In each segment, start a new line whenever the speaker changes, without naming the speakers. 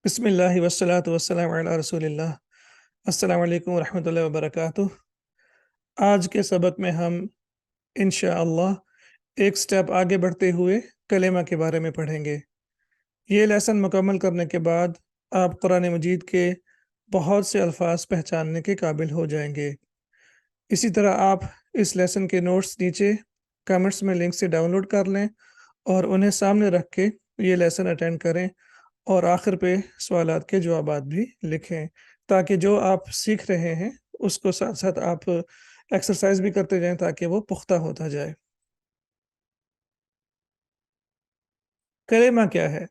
बिस्मिल्लाहि वस्सलातु वस्सलामु अला रसूलिल्लाह। अस्सलामु अलैकुम वरहमतुल्लाहि वबरकातुह। आज के सबक में हम इंशाअल्लाह एक स्टेप आगे बढ़ते हुए कलेमा के बारे में पढ़ेंगे। ये लेसन मुकम्मल करने के बाद आप कुरान मजीद के बहुत से अल्फाज पहचानने के काबिल हो जाएंगे। इसी तरह आप इस लेसन के नोट्स नीचे कमेंट्स में लिंक से डाउनलोड कर लें और उन्हें सामने रख के ये लेसन अटेंड करें और आखिर पे सवालात के जवाबात भी लिखें, ताकि जो आप सीख रहे हैं उसको साथ साथ आप एक्सरसाइज भी करते जाएं ताकि वो पुख्ता होता जाए। कलेमा क्या है?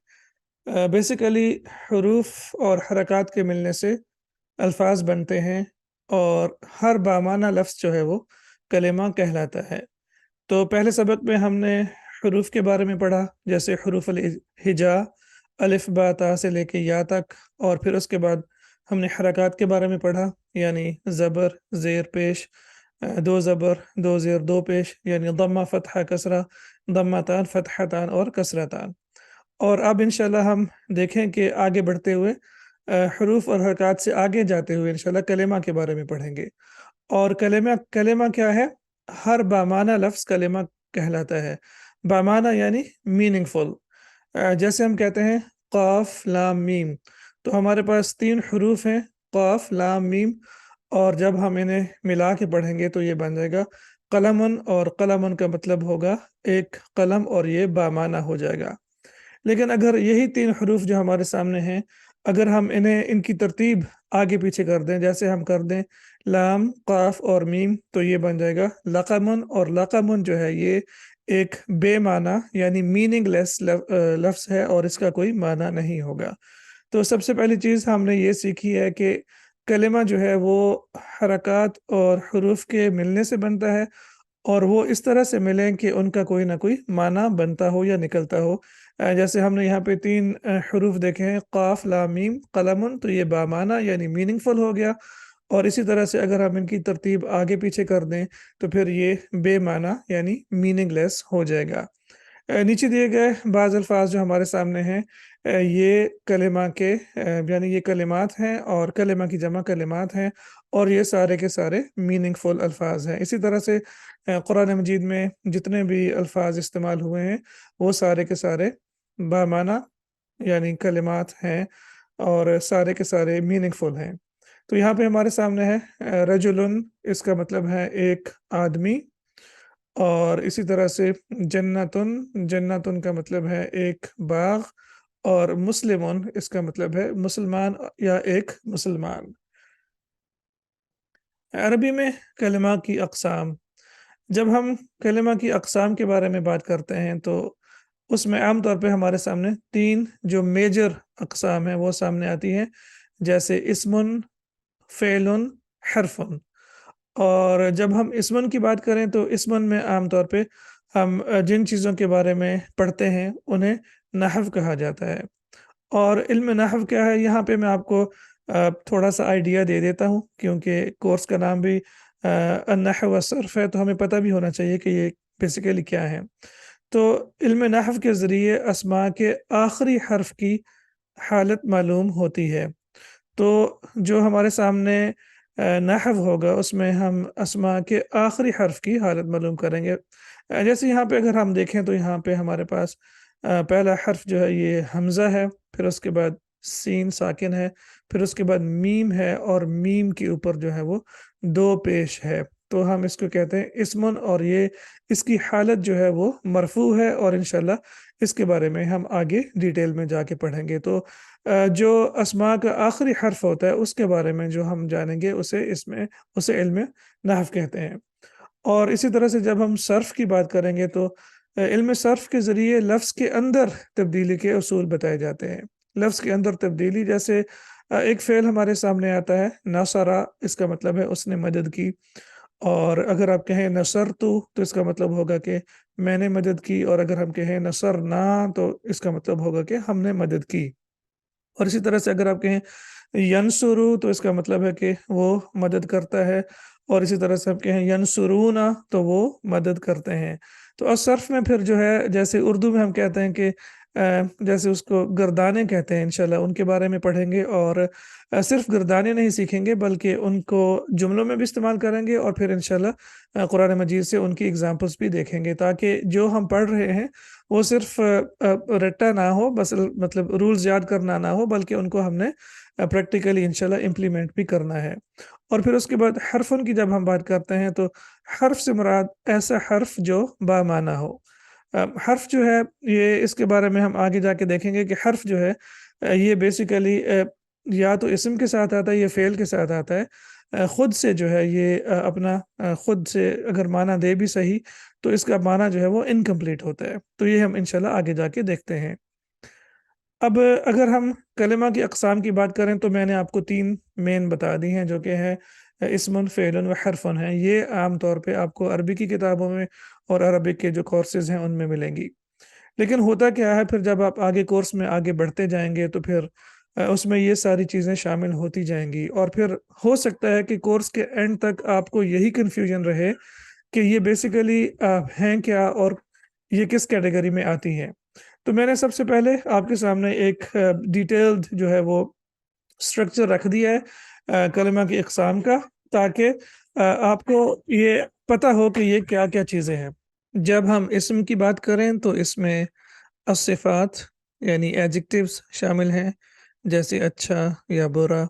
बेसिकली हरूफ और हरकत के मिलने से अल्फाज बनते हैं और हर बामाना लफ्ज़ जो है वो कलेमा कहलाता है। तो पहले सबक में हमने हरूफ के बारे में पढ़ा, जैसे हरूफ अल हिजा, अलिफ बा ता से लेके या तक, और फिर उसके बाद हमने हरकत के बारे में पढ़ा, यानी ज़बर ज़ेर पेश, दो ज़बर दो ज़ेर दो पेश, यानी दम्मा फ़तहा कसरा, दम्मातान फ़तहतान और कसरतान। और अब इंशाल्लाह हम देखें कि आगे बढ़ते हुए हरूफ और हरकत से आगे जाते हुए इंशाल्लाह कलेमा के बारे में पढ़ेंगे। और कलेमा कलेमा क्या है? हर बामाना लफ्ज़ कलेमा कहलाता है। बामाना यानी मीनिंगफुल। जैसे हम कहते हैं क़ाफ लाम मीम, तो हमारे पास 3 हरूफ हैं, क़ाफ लाम मीम, और जब हम इन्हें मिला के पढ़ेंगे तो ये बन जाएगा कलमुन, और कलमुन का मतलब होगा एक कलम, और ये बामाना हो जाएगा। लेकिन अगर यही 3 हरूफ जो हमारे सामने हैं, अगर हम इन्हें इनकी तरतीब आगे पीछे कर दें, जैसे हम कर दें लाम, क़ाफ और मीम, तो ये बन जाएगा लक़मुन, और लक़मुन जो है ये एक बेमाना यानी मीनिंगलेस लफ्ज़ है और इसका कोई माना नहीं होगा। तो सबसे पहली चीज़ हमने ये सीखी है कि कलिमा जो है वो हरकत और हरूफ के मिलने से बनता है, और वो इस तरह से मिलें कि उनका कोई ना कोई माना बनता हो या निकलता हो। जैसे हमने यहाँ पे 3 हरूफ देखे हैं, क़ाफ लाम मीम कलमुन, तो ये बामाना यानी मीनिंगफुल हो गया। और इसी तरह से अगर हम इनकी तरतीब आगे पीछे कर दें तो फिर ये बेमाना यानी मीनिंगलेस हो जाएगा। नीचे दिए गए बाज़ अल्फ़ाज़ जो हमारे सामने हैं, ये कलिमा के यानी ये कलिमात हैं और कलिमा की जमा कलिमात हैं, और ये सारे के सारे मीनिंगफुल अल्फ़ाज़ हैं। इसी तरह से कुरान मजीद में जितने भी अल्फ़ाज़ इस्तेमाल हुए हैं वो सारे के सारे बामाना यानी कलिमात हैं और सारे के सारे मीनिंगफुल हैं। तो यहाँ पे हमारे सामने है रजुलुन, इसका मतलब है एक आदमी, और इसी तरह से जन्नतुन, जन्नतुन का मतलब है एक बाग, और मुस्लिमुन इसका मतलब है मुसलमान या एक मुसलमान। अरबी में कलिमा की अक़साम, जब हम कलिमा की अक़साम के बारे में बात करते हैं तो उसमें आम तौर पे हमारे सामने 3 जो मेजर अक़साम हैं वो सामने आती हैं, जैसे इस्मुन, फ़ेलुन, हरफ़ुन। और जब हम इस्मन की बात करें तो इस्मन में आम तौर पे हम जिन चीज़ों के बारे में पढ़ते हैं उन्हें नहव कहा जाता है। और इल्म नहव क्या है, यहाँ पे मैं आपको थोड़ा-सा आइडिया दे देता हूँ, क्योंकि कोर्स का नाम भी अन्नहव व सर्फ़ है, तो हमें पता भी होना चाहिए कि ये बेसिकली क्या है। तो इल्म नहव के ज़रिए अस्मा के आखिरी हर्फ की हालत मालूम होती है। तो जो हमारे सामने नहव होगा उसमें हम अस्मा के आखिरी हर्फ की हालत मालूम करेंगे। जैसे यहाँ पे अगर हम देखें तो यहाँ पे हमारे पास पहला हर्फ जो है ये हमज़ा है, फिर उसके बाद सीन साकिन है, फिर उसके बाद मीम है, और मीम के ऊपर जो है वो 2 पेश है। तो हम इसको कहते हैं इस्मुन, और ये इसकी हालत जो है वो मरफ़ू है, और इंशाल्लाह इसके बारे में हम आगे डिटेल में जाके पढ़ेंगे। तो जो अस्मा का आखिरी हर्फ होता है उसके बारे में जो हम जानेंगे उसे इल्म नहव कहते हैं। और इसी तरह से जब हम सर्फ़ की बात करेंगे तो इल्म सर्फ़ के ज़रिए लफ्ज़ के अंदर तब्दीली के उसूल बताए जाते हैं। लफ्ज़ के अंदर तब्दीली, जैसे एक फ़ेल हमारे सामने आता है नसरा, इसका मतलब है उसने मदद की, और अगर आप कहें नसरतु तो इसका मतलब होगा कि मैंने मदद की, और अगर हम कहें नसरना तो इसका मतलब होगा कि हमने मदद की। और इसी तरह से अगर आप कहें यंसुरु तो इसका मतलब है कि वो मदद करता है, और इसी तरह से आप कहें यंसुरूना तो वो मदद करते हैं। तो असर्फ में फिर जो है, जैसे उर्दू में हम कहते हैं कि जैसे उसको गर्दाने कहते हैं, इंशाल्लाह उनके बारे में पढ़ेंगे और सिर्फ गर्दाने नहीं सीखेंगे बल्कि उनको जुमलों में भी इस्तेमाल करेंगे और फिर इंशाल्लाह कुरान मजीद से उनकी एग्जांपल्स भी देखेंगे ताकि जो हम पढ़ रहे हैं वो सिर्फ रट्टा ना हो, बस मतलब रूल्स याद करना ना हो, बल्कि उनको हमने प्रैक्टिकली इंशाल्लाह इम्प्लीमेंट भी करना है। और फिर उसके बाद हरफन की जब हम बात करते हैं तो हर्फ से मुराद ऐसा हर्फ जो बामाना हो। हर्फ जो है ये इसके बारे में हम आगे जाके देखेंगे कि हर्फ जो है ये बेसिकली या तो इसम के साथ आता है या फेल के साथ आता है। खुद से जो है ये अपना खुद से अगर माना दे भी सही तो इसका माना जो है वो इनकम्प्लीट होता है। तो ये हम इंशाल्लाह आगे जाके देखते हैं। अब अगर हम कलिमा की अक़साम की बात करें तो मैंने आपको 3 मेन बता दी हैं जो कि है इस्मुन, फ़ेलन व हरफ़ुन हैं। ये आम तौर पे आपको अरबी की किताबों में और अरबिक के जो कोर्सेज़ हैं उनमें मिलेंगी। लेकिन होता क्या है फिर जब आप आगे कोर्स में आगे बढ़ते जाएँगे तो फिर उसमें ये सारी चीज़ें शामिल होती जाएँगी और फिर हो सकता है कि कोर्स के एंड तक आपको यही कन्फ्यूजन रहे कि ये बेसिकली हैं क्या और ये किस कैटेगरी में आती हैं। तो मैंने सबसे पहले आपके सामने एक डिटेल्ड जो है वो स्ट्रक्चर रख दिया है कलिमा की अक़साम का ताकि आपको ये पता हो कि ये क्या-क्या चीज़ें हैं। जब हम इस्म की बात करें तो इसमें अस्सिफ़ात यानी एडजेक्टिव्स शामिल हैं, जैसे अच्छा या बुरा।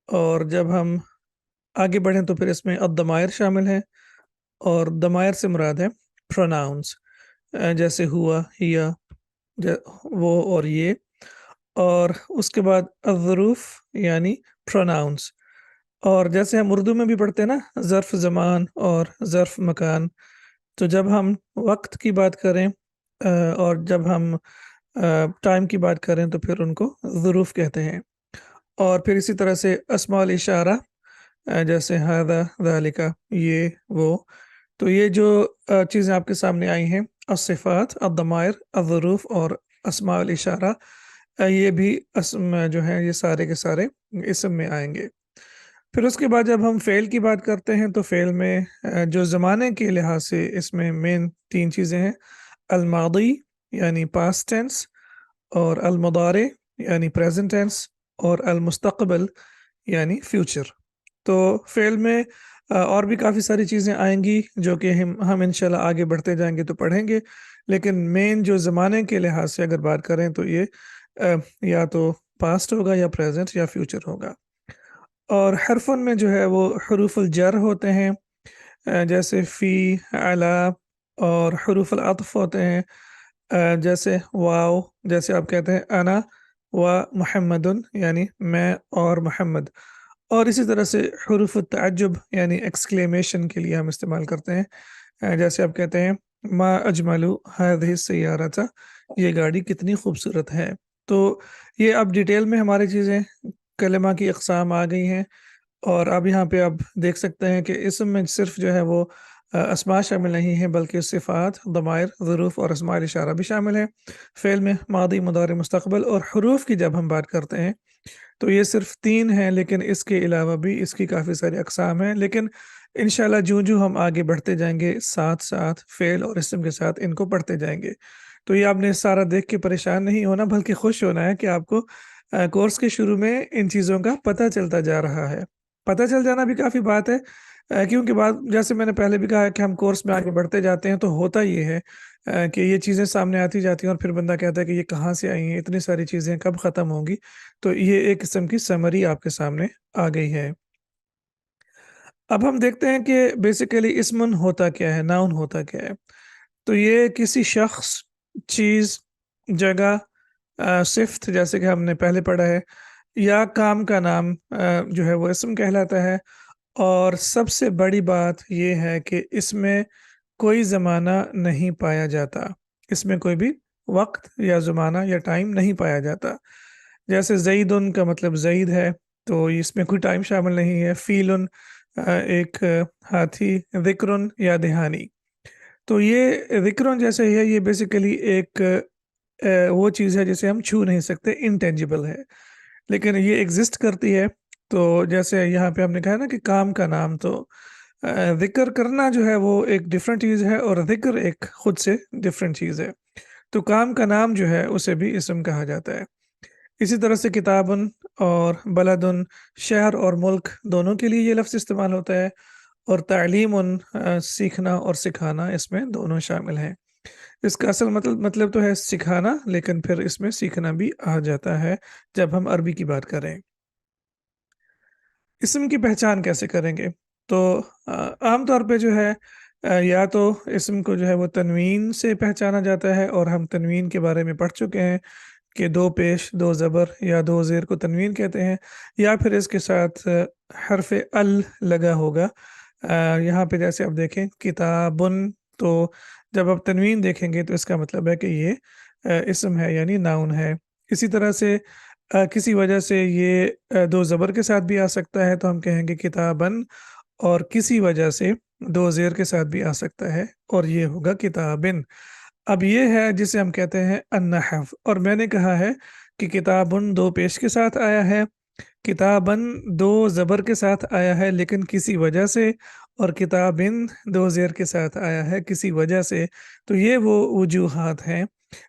और जब हम आगे बढ़ें तो फिर इसमें अद-दमायर शामिल हैं और दमायर से मुराद है प्रोनाउंस, जैसे हुआ, हिया, ज वो और ये। और उसके बाद अज़रूफ़ यानी प्रोनाउंस। और जैसे हम उर्दू में भी पढ़ते हैं ना ज़र्फ़ ज़मान और ज़र्फ़ मकान, तो जब हम वक़्त की बात करें और जब हम टाइम की बात करें तो फिर उनको ज़ुरूफ़ कहते हैं। और फिर इसी तरह से अस्माउल इशारा, जैसे हाज़ा, ज़ालिका, ये, वो। तो ये जो चीज़ें आपके सामने आई हैं, अस्सिफ़ात, अद-दमायर, अज़-ज़ुरूफ़ और अस्माउल इशारा, ये भी अस्म जो है ये सारे के सारे इस्म में आएँगे। फिर उसके बाद जब हम फ़ेल की बात करते हैं तो फ़ेल में जो ज़माने के लिहाज से इसमें मेन 3 चीज़ें हैं, अल-मादी यानी पास्ट टेंस और अल-मुदारे यानी प्रेज़ेंट टेंस और अल-मुस्तक़बिल यानी फ्यूचर। तो फ़ेल में और भी काफ़ी सारी चीज़ें आएँगी जो कि हम इंशाल्लाह आगे बढ़ते जाएँगे तो पढ़ेंगे। लेकिन मेन जो ज़माने के लिहाज से अगर बात करें तो ये या तो पास्ट होगा या प्रेज़ेंट या फ्यूचर होगा। और हरफ़ुन में जो है वो हुरूफ़ुल जर होते हैं, जैसे फ़ी, अला। और हुरूफ़ुल अत्फ़ होते हैं, जैसे वाव, जैसे आप कहते हैं अना व मुहम्मदुन यानी मैं और मोहम्मद। और इसी तरह से हुरूफ़ुत तअज्जुब यानी एक्सक्लेमेशन के लिए हम इस्तेमाल करते हैं, जैसे आप कहते हैं मा अजमलु हाज़िहि सय्यारता, ये गाड़ी कितनी खूबसूरत है। तो ये अब डिटेल में हमारी चीज़ें कलिमा की अक़साम आ गई हैं। और अब यहाँ पे आप देख सकते हैं कि इसम में सिर्फ़ जो है वो अस्मा शामिल नहीं है बल्कि सिफ़ात, दमायर, ज़ुरूफ़ और अस्माउल इशारा भी शामिल है। फ़ेल में मादी, मुदारि, मुस्तक़बिल। और हुरूफ़ की जब हम बात करते हैं तो ये सिर्फ़ 3 हैं, लेकिन इसके अलावा भी इसकी काफ़ी सारी अक़साम हैं। लेकिन इंशाल्लाह ज्यों-ज्यों हम आगे बढ़ते जाएँगे, साथ-साथ फ़ेल और इस्म के साथ इनको पढ़ते जाएँगे। तो ये आपने सारा देख के परेशान नहीं होना बल्कि खुश होना है कि आपको कोर्स के शुरू में इन चीज़ों का पता चलता जा रहा है। पता चल जाना भी काफ़ी बात है, क्योंकि बात जैसे मैंने पहले भी कहा है कि हम कोर्स में आगे बढ़ते जाते हैं तो होता ये है कि ये चीज़ें सामने आती जाती हैं और फिर बंदा कहता है कि ये कहाँ से आई हैं, इतनी सारी चीज़ें कब ख़त्म होंगी। तो ये एक किस्म की समरी आपके सामने आ गई है। अब हम देखते हैं कि बेसिकली इस्मुन होता क्या है, नाउन होता क्या है। तो ये किसी शख्स, चीज़, जगह, सिफ़्त जैसे कि हमने पहले पढ़ा है, या काम का नाम जो है वो इस्म कहलाता है। और सबसे बड़ी बात ये है कि इसमें कोई ज़माना नहीं पाया जाता। इसमें कोई भी वक़्त या ज़माना या टाइम नहीं पाया जाता। जैसे ज़ईदुन का मतलब ज़ईद है, तो इसमें कोई टाइम शामिल नहीं है। फ़ीलुन एक हाथी, ज़िक्रुन याद दहानी। तो ये ज़िक्रुन जैसे है ये बेसिकली एक वो चीज़ है जिसे हम छू नहीं सकते, इनटेंजिबल है। लेकिन ये एग्ज़िस्ट करती है। तो जैसे यहाँ पे हमने कहा ना कि काम का नाम, तो ज़िक्र करना जो है वो एक डिफरेंट चीज़ है और ज़िक्र एक खुद से डिफरेंट चीज़ है। تو کام کا نام جو ہے اسے بھی اسم کہا جاتا ہے۔ اسی طرح سے کتابن اور بلدن، شہر اور ملک دونوں کے لیے یہ لفظ استعمال ہوتا ہے، اور تعلیم سیکھنا اور سکھانا اس میں دونوں شامل ہیں۔ اس کا اصل مطلب تو ہے سکھانا، لیکن پھر اس میں سیکھنا بھی آ جاتا ہے جب ہم عربی کی بات کریں۔ اسم کی پہچان کیسے کریں گے؟ تو عام طور پہ جو ہے یا تو اسم کو جو ہے وہ تنوین سے پہچانا جاتا ہے، اور ہم تنوین کے بارے میں پڑھ چکے ہیں کہ دو پیش، دو زبر یا دو زیر کو تنوین کہتے ہیں، یا پھر اس کے ساتھ حرف ال لگا ہوگا۔ یہاں پہ جیسے آپ دیکھیں کتابن، تو جب آپ تنوین دیکھیں گے تو اس کا مطلب ہے کہ یہ اسم ہے، یعنی ناؤن ہے۔ اسی طرح سے کسی وجہ سے یہ دو زبر کے ساتھ بھی آ سکتا ہے، تو ہم کہیں گے کتابن، اور کسی وجہ سے دو زیر کے ساتھ بھی آ سکتا ہے، اور یہ ہوگا کتابن۔ اب یہ ہے جسے ہم کہتے ہیں النحو، اور میں نے کہا ہے کہ کتابن دو پیش کے ساتھ آیا ہے، کتابن دو زبر کے ساتھ آیا ہے لیکن کسی وجہ سے، اور کتابن دو زیر کے ساتھ آیا ہے کسی وجہ سے۔ تو یہ وہ وجوہات ہیں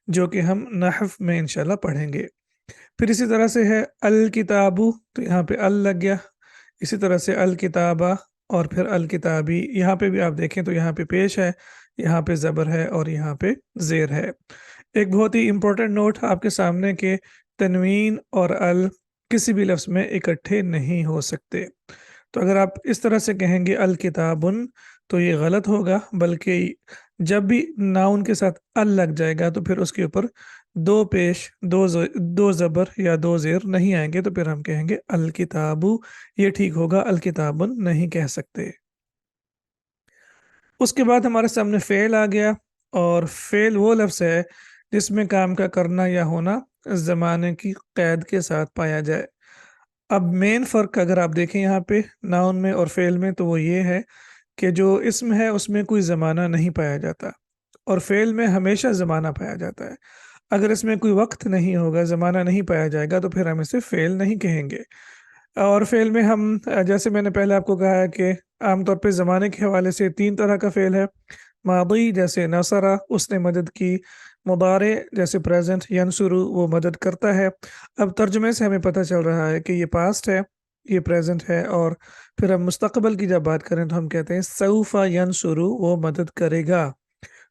جو کہ ہم نحو میں انشاءاللہ پڑھیں گے۔ پھر اسی طرح سے ہے الکتابو، تو یہاں پہ ال لگ گیا۔ اسی طرح سے الکتابہ، اور پھر الکتابی، یہاں پہ بھی آپ دیکھیں تو یہاں پہ پیش ہے، یہاں پہ زبر ہے، اور یہاں پہ زیر ہے۔ ایک بہت ہی امپورٹنٹ نوٹ آپ کے سامنے کہ تنوین اور ال کسی بھی لفظ میں اکٹھے نہیں ہو سکتے۔ تو اگر آپ اس طرح سے کہیں گے الکتابن تو یہ غلط ہوگا، بلکہ جب بھی ناؤن کے ساتھ ال لگ جائے گا تو پھر اس کے اوپر دو پیش، دو زبر یا دو زیر نہیں آئیں گے، تو پھر ہم کہیں گے الکتابو، یہ ٹھیک ہوگا، الکتابن نہیں کہہ سکتے۔ اس کے بعد ہمارے سامنے فعل آ گیا، اور فعل وہ لفظ ہے جس میں کام کا کرنا یا ہونا زمانے کی قید کے ساتھ پایا جائے۔ اب مین فرق اگر آپ دیکھیں یہاں پہ ناؤن میں اور فعل میں، تو وہ یہ ہے کہ جو اسم ہے اس میں کوئی زمانہ نہیں پایا جاتا، اور فعل میں ہمیشہ زمانہ پایا جاتا ہے۔ اگر اس میں کوئی وقت نہیں ہوگا، زمانہ نہیں پایا جائے گا، تو پھر ہم اسے فعل نہیں کہیں گے۔ اور فعل میں ہم جیسے میں نے پہلے آپ کو کہا ہے کہ عام طور پہ زمانے کے حوالے سے تین طرح کا فعل ہے۔ ماضی جیسے نصرہ، اس نے مدد کی۔ مضارع جیسے پریزنٹ ینصرو، وہ مدد کرتا ہے۔ اب ترجمے سے ہمیں پتہ چل رہا ہے کہ یہ پاسٹ ہے، یہ پریزنٹ ہے، اور پھر ہم مستقبل کی جب بات کریں تو ہم کہتے ہیں سوف ینصرو، وہ مدد کرے گا۔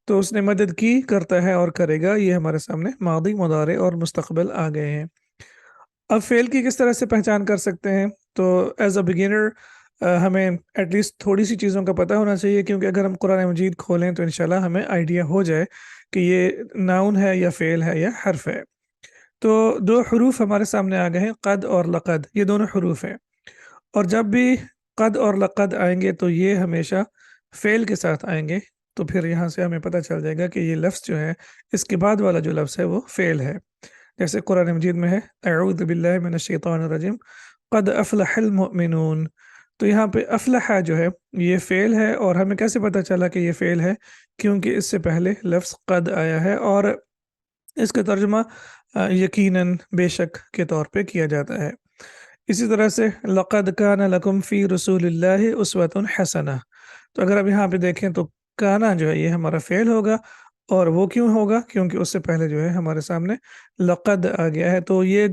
تو اس نے مدد کی، کرتا ہے اور کرے گا، یہ ہمارے سامنے ماضی، مضارع اور مستقبل آ گئے ہیں۔ اب فعل کی کس طرح سے پہچان کر سکتے ہیں؟ تو ایز اے بگنر ہمیں ایٹ لیسٹ تھوڑی سی چیزوں کا پتہ ہونا چاہیے، کیونکہ اگر ہم قرآن مجید کھولیں تو انشاءاللہ ہمیں آئیڈیا ہو جائے کہ یہ ناؤن ہے یا فعل ہے یا حرف ہے۔ تو دو حروف ہمارے سامنے آ گئے ہیں، قد اور لقد، یہ دونوں حروف ہیں، اور جب بھی قد اور لقد آئیں گے تو یہ ہمیشہ فعل کے ساتھ آئیں گے۔ تو پھر یہاں سے ہمیں پتہ چل جائے گا کہ یہ لفظ جو ہے، اس کے بعد والا جو لفظ ہے وہ فعل ہے۔ جیسے قرآن مجید میں ہے اعوذ باللہ من الشیطان الرجیم قد افلح المؤمنون، تو یہاں پہ افلح جو ہے یہ فعل ہے، اور ہمیں کیسے پتہ چلا کہ یہ فعل ہے؟ کیونکہ اس سے پہلے لفظ قد آیا ہے، اور اس کا ترجمہ یقیناً، بے شک کے طور پہ کیا جاتا ہے۔ اسی طرح سے لقد کان لکم فی رسول اللہ اسوۃ حسنہ، تو اگر اب یہاں پہ دیکھیں تو کانا جو ہے یہ ہمارا فعل ہوگا، اور وہ کیوں ہوگا؟ کیونکہ اس سے پہلے جو ہے ہمارے سامنے لقد آ گیا ہے۔ تو یہ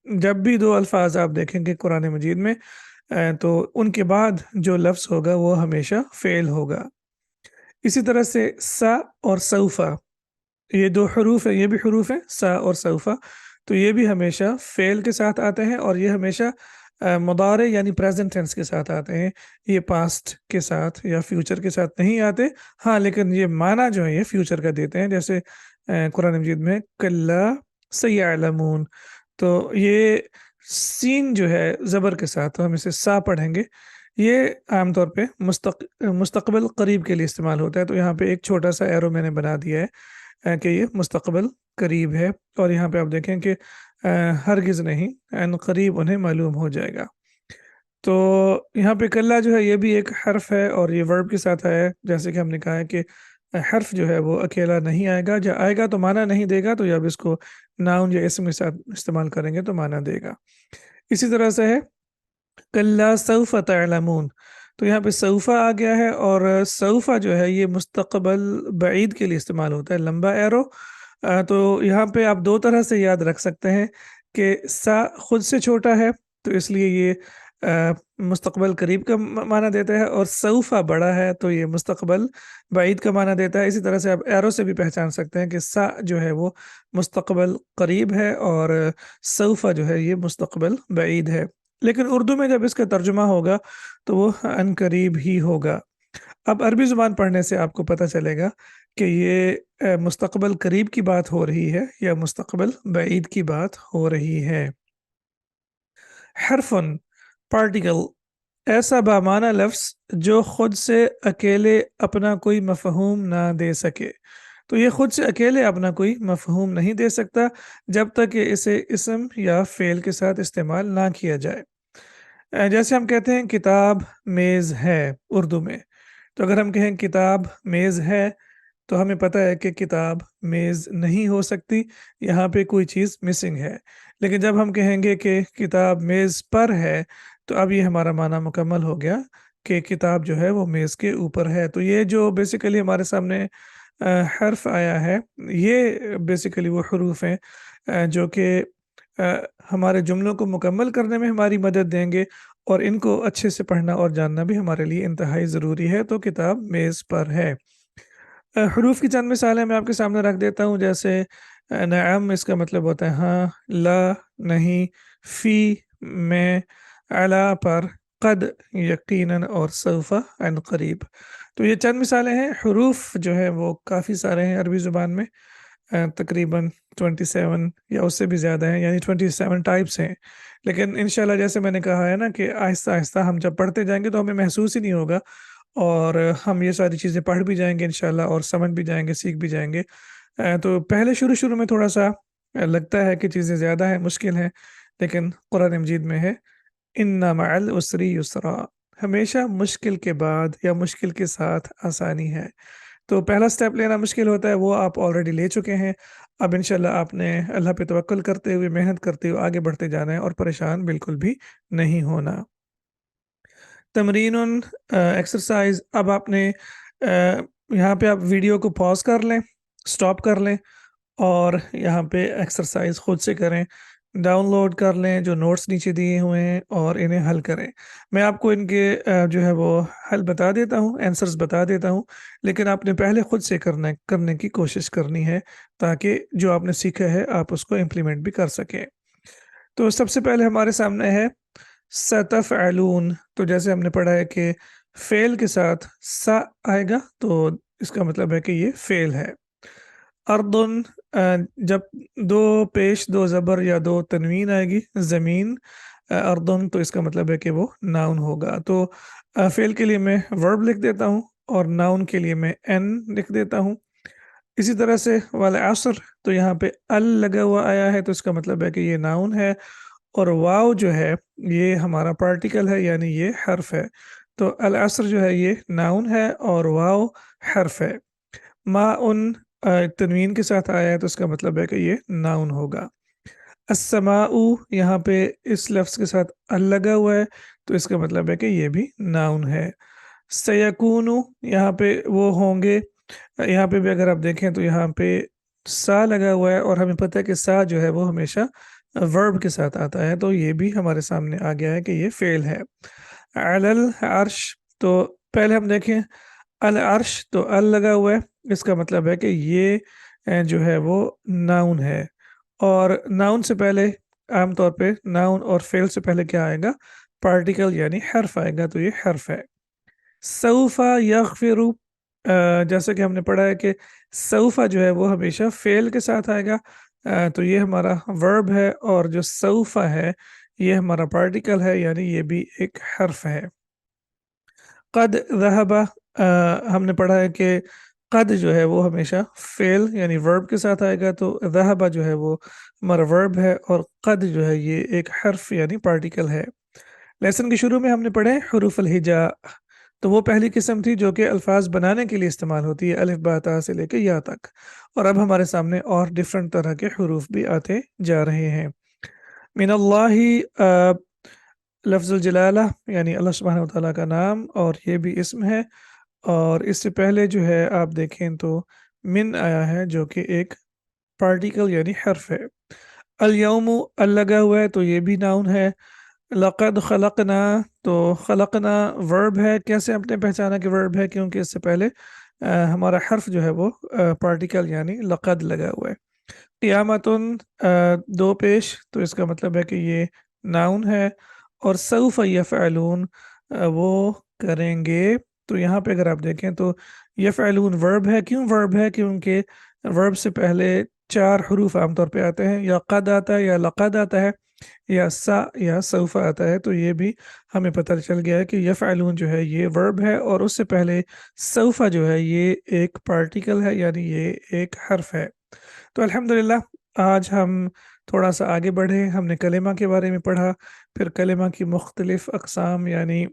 جب بھی دو الفاظ آپ دیکھیں گے قرآن مجید میں، تو ان کے بعد جو لفظ ہوگا وہ ہمیشہ فعل ہوگا۔ اسی طرح سے سا اور سوفا، یہ دو حروف ہیں، یہ بھی حروف ہیں سا اور سوفا، تو یہ بھی ہمیشہ فعل کے ساتھ آتے ہیں، اور یہ ہمیشہ مضارع یعنی پریزنٹ ٹینس کے ساتھ آتے ہیں، یہ پاسٹ کے ساتھ یا فیوچر کے ساتھ نہیں آتے۔ ہاں لیکن یہ معنی جو ہے یہ فیوچر کا دیتے ہیں، جیسے قرآن مجید میں کلا سیعلمون، تو یہ سین جو ہے زبر کے ساتھ، تو ہم اسے سا پڑھیں گے۔ یہ عام طور پہ مستقبل قریب کے لیے استعمال ہوتا ہے، تو یہاں پہ ایک چھوٹا سا ایرو میں نے بنا دیا ہے کہ یہ مستقبل قریب ہے، اور یہاں پہ آپ دیکھیں کہ ہرگز نہیں، ان قریب انہیں معلوم ہو جائے گا۔ تو یہاں پہ کلا جو ہے یہ بھی ایک حرف ہے، اور یہ ورب کے ساتھ آیا ہے، جیسے کہ ہم نے کہا ہے کہ حرف جو ہے وہ اکیلا نہیں آئے گا، جب آئے گا تو معنی نہیں دے گا، تو جب اس کو ناؤن یا اسم کے ساتھ استعمال کریں گے تو معنی دے گا۔ اسی طرح سے ہے کلا سوف تعلمون، تو یہاں پہ سوفا آ گیا ہے، اور سوفا جو ہے یہ مستقبل بعید کے لیے استعمال ہوتا ہے، لمبا ایرو، तो यहाँ पे आप दो तरह से याद रख सकते हैं कि सा खुद से छोटा है, तो इसलिए ये मुस्तकबल करीब का माना देता है, और सऊफ़ा बड़ा है तो ये मुस्तकबल बाईद का माना देता है। इसी तरह से आप एरो से भी पहचान सकते हैं कि सा जो है वो मुस्तकबल करीब है और सऊफ़ा जो है ये मुस्तकबल बाईद है। लेकिन उर्दू में जब इसका तर्जुमा होगा तो वो अनकरीब ही होगा। अब अरबी ज़ुबान पढ़ने से आपको पता चलेगा कि ये मुस्तकबल करीब की बात हो रही है या मुस्तकबल बाईद की बात हो रही है। हरफ़ुन पार्टिकल, ऐसा बामाना लफ्ज़ जो खुद से अकेले अपना कोई मफ़हूम ना दे सके। तो ये खुद से अकेले अपना कोई मफ़हूम नहीं दे सकता जब तक कि इसे इसम या फ़ेल के साथ इस्तेमाल ना किया जाए। जैसे हम कहते हैं किताब मेज़ है उर्दू में, तो अगर हम कहें किताब मेज़ है, तो हमें पता है कि किताब मेज़ नहीं हो सकती, यहाँ पे कोई चीज़ मिसिंग है। लेकिन जब हम कहेंगे कि किताब मेज़ पर है, तो अब ये हमारा माना मुकम्मल हो गया कि किताब जो है वो मेज़ के ऊपर है। तो ये जो बेसिकली हमारे सामने हर्फ़ आया है, ये बेसिकली वो हरूफ हैं जो कि हमारे जुमलों को मुकम्मल करने में हमारी मदद देंगे, और इनको अच्छे से पढ़ना और जानना भी हमारे लिए इंतहाई ज़रूरी है। तो किताब मेज़ पर है। हरूफ की चंद मिसालें मैं आपके सामने रख देता हूँ, जैसे नअम इसका मतलब होता है हाँ, ला नहीं, फ़ी में, अला पर, क़द यकीनन, और सौफ़ा अन क़रीब। तो ये चंद मिसालें हैं। हरूफ जो है वो काफ़ी सारे हैं अरबी ज़ुबान में, तकरीबन 27 या उससे भी ज़्यादा हैं, यानी 27 टाइप्स हैं। लेकिन इंशाल्लाह जैसे मैंने कहा है ना कि आहिस्ता-आहिस्ता हम जब पढ़ते जाएँगे तो हमें महसूस ही नहीं होगा, और हम ये सारी चीज़ें पढ़ भी जाएँगे इंशाल्लाह, और समझ भी जाएँगे, सीख भी जाएँगे। तो पहले शुरू-शुरू में थोड़ा-सा लगता है कि चीज़ें ज़्यादा हैं, मुश्किल हैं, लेकिन कुरान मजीद में है, इन्ना मअल उसरी युसरा, हमेशा मुश्किल के बाद या मुश्किल के साथ आसानी है। तो पहला स्टेप लेना मुश्किल होता है, वो आप ऑलरेडी ले चुके हैं। अब इंशाल्लाह आपने अल्लाह पे तवक्कुल करते हुए, मेहनत करते हुए आगे बढ़ते जाना है, और परेशान बिल्कुल भी नहीं होना। तमरीनुन एक्सरसाइज़, अब आपने यहाँ पे आप वीडियो को पॉज़ कर लें, स्टॉप कर लें, और यहाँ पे एक्सरसाइज़ खुद से करें। डाउनलोड कर लें जो नोट्स नीचे दिए हुए हैं और इन्हें हल करें। मैं आपको इनके जो है वो हल बता देता हूँ, आंसर्स बता देता हूँ, लेकिन आपने पहले खुद से करने की कोशिश करनी है, ताकि जो आपने सीखा है आप उसको इम्प्लीमेंट भी कर सकें। तो सबसे पहले हमारे सामने है सतफ़अलून, तो जैसे हमने पढ़ा है कि फ़ेल के साथ सा आएगा, तो इसका मतलब है कि ये फ़ेल है। अर्दुन, जब 2 पेश 2 ज़बर या 2 तनवीन आएगी, ज़मीन, अर्दुन, तो इसका मतलब है कि वो नाउन होगा। तो फ़ेल के लिए मैं वर्ब लिख देता हूँ, और नाउन के लिए मैं एन लिख देता हूँ। इसी तरह से वल असर, तो यहाँ पे अल लगा हुआ आया है, तो इसका मतलब है कि ये नाउन है, और वाव जो है ये हमारा पार्टिकल है, यानी ये हर्फ है। तो अल असर जो है ये नाउन है और वाव हर्फ है। माउन तनवीन के साथ आया है, तो इसका मतलब है कि ये नाउन होगा। अस्समाउ, यहाँ पे इस लफ्ज़ के साथ अल लगा हुआ है, तो इसका मतलब है कि ये भी नाउन है। सयकूनु, यहाँ पे वो होंगे, यहाँ पे भी अगर आप देखें तो यहाँ पे सा लगा हुआ है, और हमें पता है कि सा जो है वो हमेशा वर्ब के साथ आता है, तो ये भी हमारे सामने आ गया है कि ये फ़ेल है। अलल अर्श, तो पहले हम देखें अल अर्श, तो अल लगा हुआ है, इसका मतलब है कि ये जो है वो नाउन है, और नाउन से पहले आम तौर पे नाउन और फ़ेल से पहले क्या आएगा? पार्टिकल यानी हर्फ आएगा, तो ये हर्फ है। सऊफ़ा यग़फ़िरु, जैसा कि हमने पढ़ा है कि सऊफ़ा जो है वो हमेशा फ़ेल के साथ आएगा, तो ये हमारा वर्ब है, और जो सऊफ़ा है ये हमारा पार्टिकल है, यानी ये भी एक हर्फ है। क़द ज़हबा, हमने पढ़ा है कि क़द जो है वो हमेशा फ़ेल यानी वर्ब के साथ आएगा, तो ज़हबा जो है वो हमारा वर्ब है, और क़द जो है ये एक हर्फ यानी पार्टिकल है। लेसन के शुरू में हमने पढ़े हुरूफ़ुल हिजा, तो वो पहली किस्म थी जो कि अल्फाज बनाने के लिए इस्तेमाल होती है, अलिफ बा ता से लेके या तक, और अब हमारे सामने और डिफरेंट तरह के हुरूफ भी आते जा रहे हैं। मिनल्लाहि, लफ्ज़ुल जलाला यानी अल्लाह सुब्हानहू व तआला का नाम, और ये भी इस्म है, और इससे पहले जो है आप देखें तो मिन आया है जो कि एक पार्टिकल यानी हर्फ है। अल-यौमु अल लगा हुआ है तो ये भी नाउन है। लक़द खलक़ना तो खलक़ना वर्ब है। कैसे आपने पहचाना कि वर्ब है? क्योंकि इससे पहले हमारा हर्फ जो है वो पार्टिकल यानी लक़द लगा हुआ है। क़ियामतुन दो पेश तो इसका मतलब है कि ये नाउन है। और सौफ़ यफ़अलून वो करेंगे। तो यहाँ पे अगर आप देखें तो यफ़अलून वर्ब है। क्यों वर्ब है? क्योंकि वर्ब से पहले 4 हरूफ आमतौर पे आते हैं, या क़द आता है या लक़द आता है या सा या सौफ़ आता है। तो ये भी हमें पता चल गया है कि यफ़अलून जो है ये वर्ब है और उससे पहले सौफ़ जो है ये एक पार्टिकल है यानी ये एक हर्फ है। तो अल्हम्दुलिल्लाह आज हम थोड़ा-सा आगे बढ़े, हमने कलिमा के बारे में पढ़ा, फिर कलिमा की मुख्तलिफ़ अक़साम यानी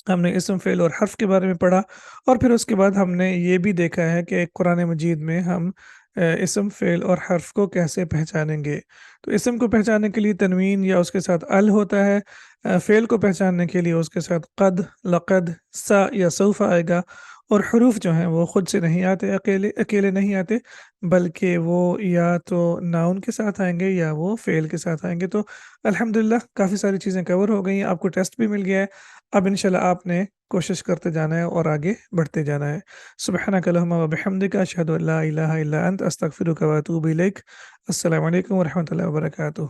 हमने इस्म, फ़िल और हर्फ़ के बारे में पढ़ा, और फिर उसके बाद हमने ये भी देखा है कि कुरान मजीद में हम इस्म, फ़िल और हर्फ़ को कैसे पहचानेंगे। तो इस्म को पहचानने के लिए तनवीन या उसके साथ अल होता है। फ़िल को पहचानने के लिए उसके साथ क़द, लक़द, सा या सौफ़ आएगा। और हरूफ जो हैं वो खुद से नहीं आते, अकेले अकेले नहीं आते, बल्कि वो या तो नाउन के साथ आएँगे या वो फ़ेल के साथ आएँगे। तो अल्हम्दुलिल्लाह काफ़ी सारी चीज़ें कवर हो गई हैं, आपको टेस्ट भी मिल गया है। अब इंशाल्लाह आपने कोशिश करते जाना है और आगे बढ़ते जाना है। सुब्हानक अल्लाहुम्मा व बिहम्दिका अशहदु अल्ला इलाहा इल्ला अंत अस्तगफिरुका व अतूबु इलैक। अस्सलामु अलैकुम व रहमतुल्लाहि व बरकातुहू।